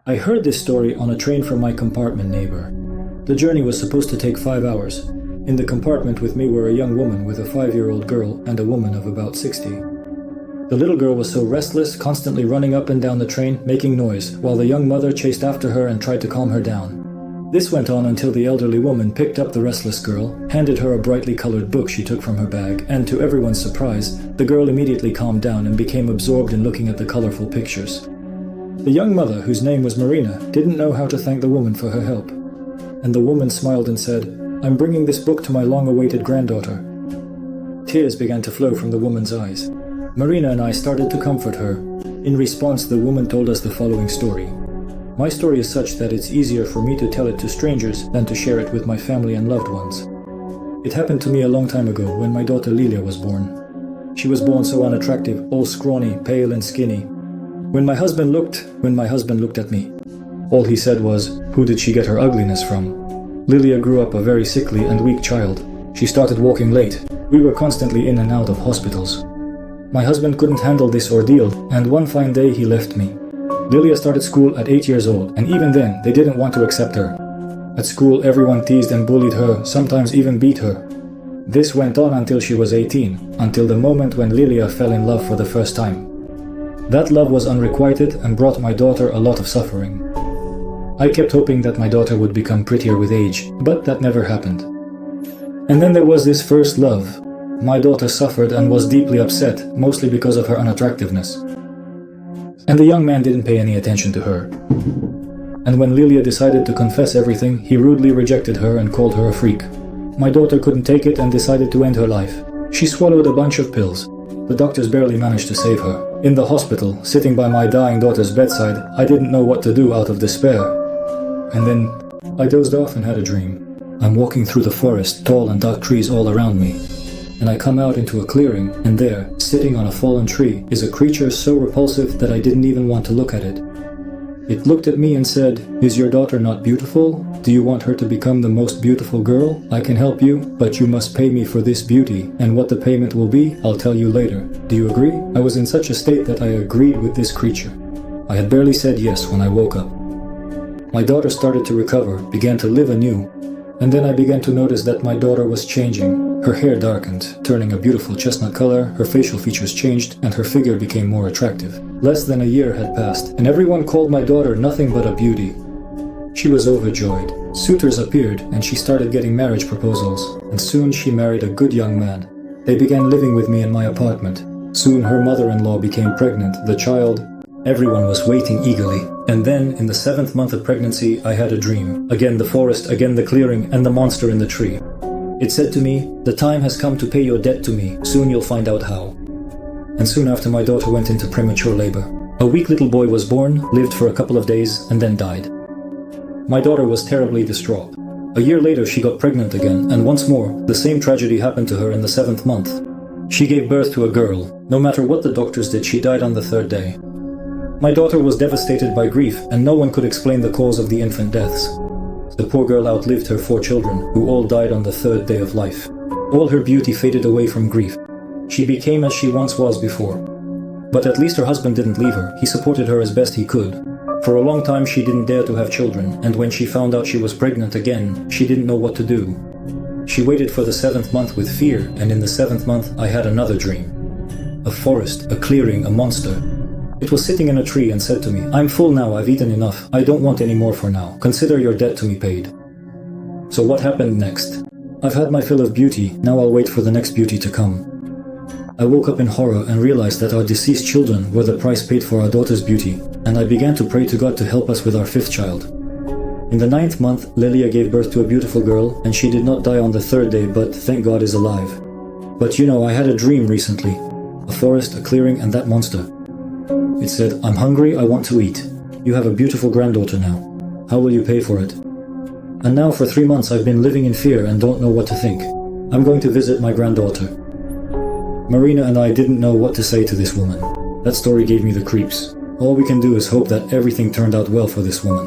I heard this story on a train from my compartment neighbor. The journey was supposed to take 5 hours. In the compartment with me were a young woman with a 5-year-old girl and a woman of about 60. The little girl was so restless, constantly running up and down the train, making noise, while the young mother chased after her and tried to calm her down. This went on until the elderly woman picked up the restless girl, handed her a brightly colored book she took from her bag, and to everyone's surprise, the girl immediately calmed down and became absorbed in looking at the colorful pictures. The young mother, whose name was Marina, didn't know how to thank the woman for her help. And the woman smiled and said, "I'm bringing this book to my long-awaited granddaughter." Tears began to flow from the woman's eyes. Marina and I started to comfort her. In response, the woman told us the following story. My story is such that it's easier for me to tell it to strangers than to share it with my family and loved ones. It happened to me a long time ago when my daughter Lilia was born. She was born so unattractive, all scrawny, pale and skinny. When my husband looked at me, all he said was, "Who did she get her ugliness from?" Lilia grew up a very sickly and weak child. She started walking late. We were constantly in and out of hospitals. My husband couldn't handle this ordeal, and one fine day he left me. Lilia started school at 8 years old, and even then, they didn't want to accept her. At school, everyone teased and bullied her, sometimes even beat her. This went on until she was 18, until the moment when Lilia fell in love for the first time. That love was unrequited and brought my daughter a lot of suffering. I kept hoping that my daughter would become prettier with age, but that never happened. And then there was this first love. My daughter suffered and was deeply upset, mostly because of her unattractiveness. And the young man didn't pay any attention to her. And when Lilia decided to confess everything, he rudely rejected her and called her a freak. My daughter couldn't take it and decided to end her life. She swallowed a bunch of pills. The doctors barely managed to save her. In the hospital, sitting by my dying daughter's bedside, I didn't know what to do out of despair. And then, I dozed off and had a dream. I'm walking through the forest, tall and dark trees all around me. And I come out into a clearing, and there, sitting on a fallen tree, is a creature so repulsive that I didn't even want to look at it. It looked at me and said, "Is your daughter not beautiful? Do you want her to become the most beautiful girl? I can help you, but you must pay me for this beauty, and what the payment will be, I'll tell you later. Do you agree?" I was in such a state that I agreed with this creature. I had barely said yes when I woke up. My daughter started to recover, began to live anew, and then I began to notice that my daughter was changing. Her hair darkened, turning a beautiful chestnut color, her facial features changed, and her figure became more attractive. Less than a year had passed, and everyone called my daughter nothing but a beauty. She was overjoyed. Suitors appeared, and she started getting marriage proposals, and soon she married a good young man. They began living with me in my apartment. Soon her mother-in-law became pregnant, the child. Everyone was waiting eagerly. And then, in the 7th month of pregnancy, I had a dream. Again the forest, again the clearing, and the monster in the tree. It said to me, "The time has come to pay your debt to me. Soon you'll find out how." And soon after, my daughter went into premature labor. A weak little boy was born, lived for a couple of days, and then died. My daughter was terribly distraught. A year later, she got pregnant again, and once more, the same tragedy happened to her in the 7th month. She gave birth to a girl. No matter what the doctors did, she died on the 3rd day. My daughter was devastated by grief, and no one could explain the cause of the infant deaths. The poor girl outlived her 4 children, who all died on the 3rd day of life. All her beauty faded away from grief. She became as she once was before. But at least her husband didn't leave her. He supported her as best he could. For a long time she didn't dare to have children, and when she found out she was pregnant again, she didn't know what to do. She waited for the 7th month with fear, and in the 7th month I had another dream. A forest, a clearing, a monster. It was sitting in a tree and said to me, "I'm full now, I've eaten enough. I don't want any more for now. Consider your debt to me paid." So what happened next? I've had my fill of beauty, now I'll wait for the next beauty to come. I woke up in horror and realized that our deceased children were the price paid for our daughter's beauty, and I began to pray to God to help us with our 5th child. In the 9th month, Lilia gave birth to a beautiful girl, and she did not die on the 3rd day, but thank God is alive. But you know, I had a dream recently. A forest, a clearing, and that monster. It said, "I'm hungry, I want to eat. You have a beautiful granddaughter now. How will you pay for it?" And now for 3 months I've been living in fear and don't know what to think. I'm going to visit my granddaughter. Marina and I didn't know what to say to this woman. That story gave me the creeps. All we can do is hope that everything turned out well for this woman.